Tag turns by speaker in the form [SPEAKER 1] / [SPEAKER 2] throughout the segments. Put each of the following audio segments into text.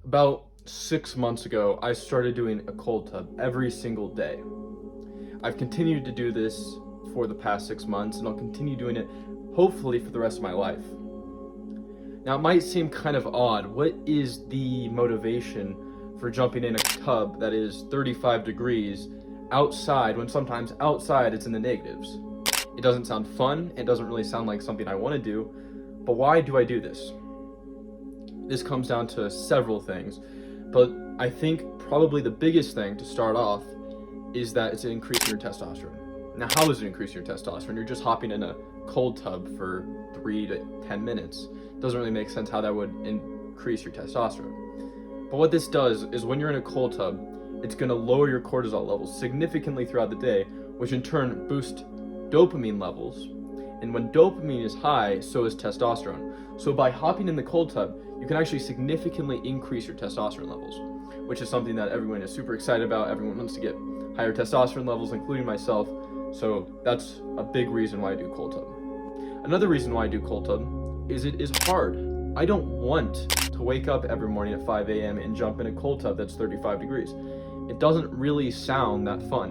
[SPEAKER 1] About 6 months ago, I started doing a cold tub every single day. I've continued to do this for the past 6 months, and I'll continue doing it hopefully for the rest of my life. Now, it might seem kind of odd. What is the motivation for jumping in a tub that is 35 degrees outside when sometimes outside it's in the negatives? It doesn't sound fun. It doesn't really sound like something I want to do. But why do I do this? This comes down to several things, but I think probably the biggest thing to start off is that it's increasing your testosterone. Now, how is it increasing your testosterone? You're just hopping in a cold tub for 3 to 10 minutes. Doesn't really make sense how that would increase your testosterone. But what this does is when you're in a cold tub, it's going to lower your cortisol levels significantly throughout the day, which in turn boosts dopamine levels. And when dopamine is high, so is testosterone. So by hopping in the cold tub, you can actually significantly increase your testosterone levels, which is something that everyone is super excited about. Everyone wants to get higher testosterone levels, including myself. So that's a big reason why I do cold tub. Another reason why I do cold tub is it is hard. I don't want to wake up every morning at 5 a.m. and jump in a cold tub that's 35 degrees. It doesn't really sound that fun.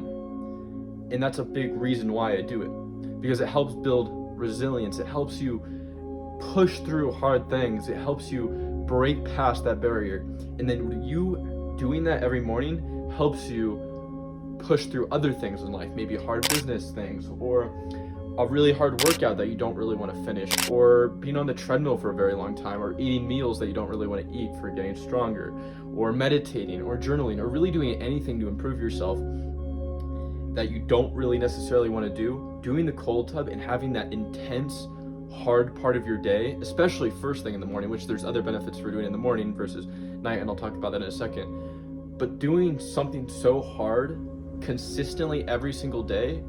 [SPEAKER 1] And that's a big reason why I do it, because it helps build resilience. It helps you push through hard things. It helps you break past that barrier. And then you doing that every morning helps you push through other things in life, maybe hard business things, or a really hard workout that you don't really want to finish, or being on the treadmill for a very long time, or eating meals that you don't really want to eat for getting stronger, or meditating, or journaling, or really doing anything to improve yourself that you don't really necessarily want to do. Doing the cold tub and having that intense, hard part of your day, especially first thing in the morning, which there's other benefits for doing in the morning versus night, and I'll talk about that in a second. But doing something so hard consistently every single day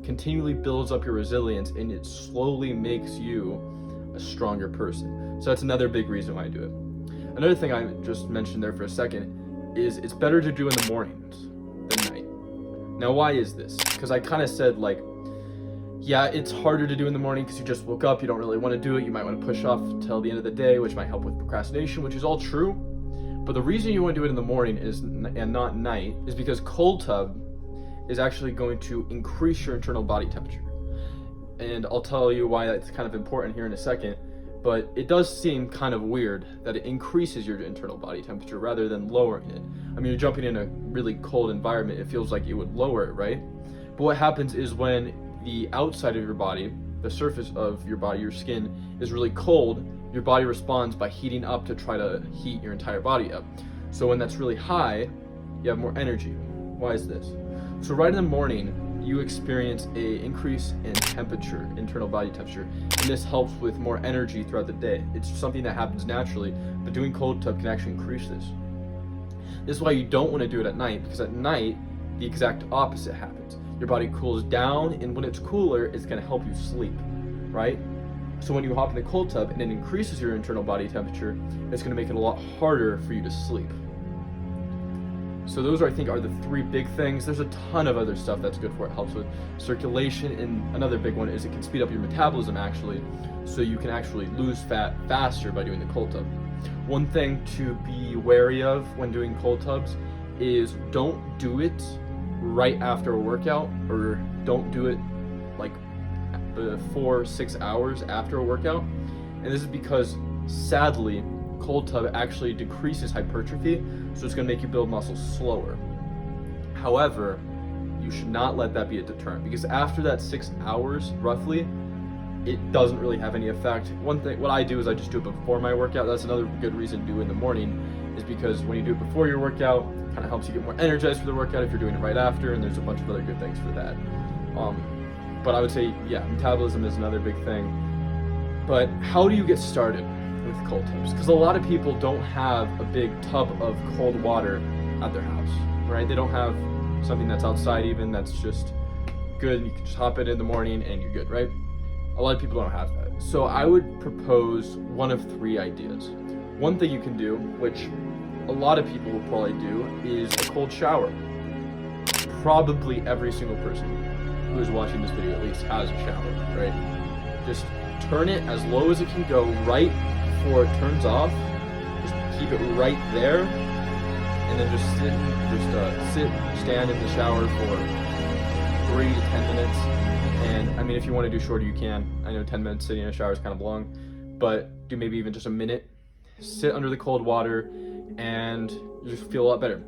[SPEAKER 1] continually builds up your resilience, and it slowly makes you a stronger person. So that's another big reason why I do it. Another thing I just mentioned there for a second is it's better to do in the mornings than night. Now, why is this? Because I kind of said, like, yeah, it's harder to do in the morning because you just woke up, you don't really want to do it, you might want to push off till the end of the day, which might help with procrastination, which is all true. But the reason you want to do it in the morning and not night is because cold tub is actually going to increase your internal body temperature. And I'll tell you why that's kind of important here in a second, but it does seem kind of weird that it increases your internal body temperature rather than lowering it. I mean, you're jumping in a really cold environment, it feels like it would lower it, right? But what happens is when the outside of your body, the surface of your body, your skin, is really cold, your body responds by heating up to try to heat your entire body up. So when that's really high, you have more energy. Why is this? So right in the morning, you experience an increase in temperature, internal body temperature, and this helps with more energy throughout the day. It's something that happens naturally, but doing cold tub can actually increase this. This is why you don't want to do it at night, because at night, the exact opposite happens. Your body cools down, and when it's cooler, it's going to help you sleep, right? So when you hop in the cold tub and it increases your internal body temperature, it's going to make it a lot harder for you to sleep. So those, I think, are the three big things. There's a ton of other stuff that's good for it. It helps with circulation, and another big one is it can speed up your metabolism, actually, so you can actually lose fat faster by doing the cold tub. One thing to be wary of when doing cold tubs is don't do it right after a workout, or don't do it like 4-6 hours after a workout. And this is because, sadly, cold tub actually decreases hypertrophy, so it's going to make you build muscle slower. However, you should not let that be a deterrent, because after that 6 hours roughly, it doesn't really have any effect. One thing, what I do is I just do it before my workout. That's another good reason to do it in the morning, is because when you do it before your workout, it kind of helps you get more energized for the workout if you're doing it right after, and there's a bunch of other good things for that. But I would say, yeah, metabolism is another big thing. But how do you get started with cold tubs? Because a lot of people don't have a big tub of cold water at their house, right? They don't have something that's outside even that's just good. You can just hop in the morning and you're good, right? A lot of people don't have that. So I would propose one of three ideas. One thing you can do, which a lot of people will probably do, is a cold shower. Probably every single person who is watching this video at least has a shower, right? Just turn it as low as it can go right before it turns off. Just keep it right there, and then just stand in the shower for 3 to 10 minutes. And I mean, if you want to do shorter, you can. I know 10 minutes sitting in a shower is kind of long, but do maybe even just a minute. Sit under the cold water, and you just feel a lot better.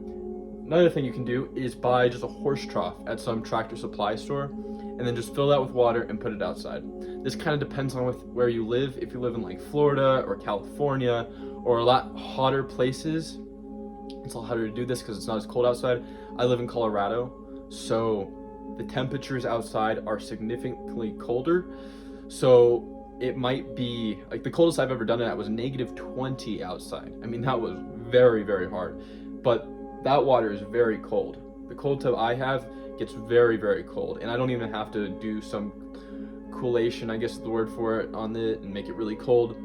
[SPEAKER 1] Another thing you can do is buy just a horse trough at some Tractor Supply store, and then just fill that with water and put it outside. This kind of depends on where you live. If you live in like Florida or California or a lot hotter places, it's a lot harder to do this because it's not as cold outside. I live in Colorado, so the temperatures outside are significantly colder. So it might be like the coldest I've ever done it at was -20 outside. I mean, that was very, very hard, but that water is very cold. The cold tub I have gets very, very cold, and I don't even have to do some coolation, I guess is the word for it, on it and make it really cold.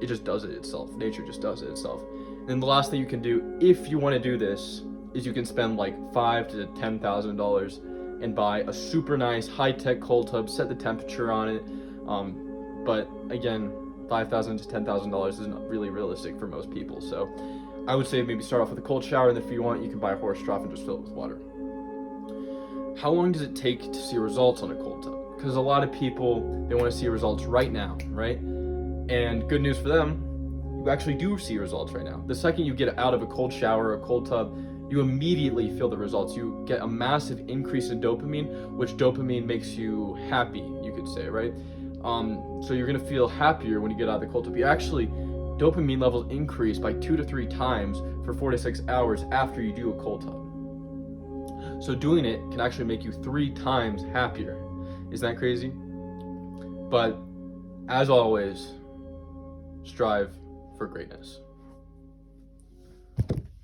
[SPEAKER 1] It just does it itself. Nature just does it itself. And the last thing you can do if you want to do this is you can spend like $5,000 to $10,000 and buy a super nice high-tech cold tub, set the temperature on it. But again, $5,000 to $10,000 is not really realistic for most people. So I would say maybe start off with a cold shower, and if you want, you can buy a horse trough and just fill it with water. How long does it take to see results on a cold tub? Because a lot of people, they want to see results right now, right? And good news for them, you actually do see results right now. The second you get out of a cold shower or a cold tub, you immediately feel the results. You get a massive increase in dopamine, which dopamine makes you happy, you could say, right? So you're gonna feel happier when you get out of the cold tub. You actually, dopamine levels increase by 2 to 3 times for 4 to 6 hours after you do a cold tub. So doing it can actually make you 3 times happier. Isn't that crazy? But as always, strive for greatness.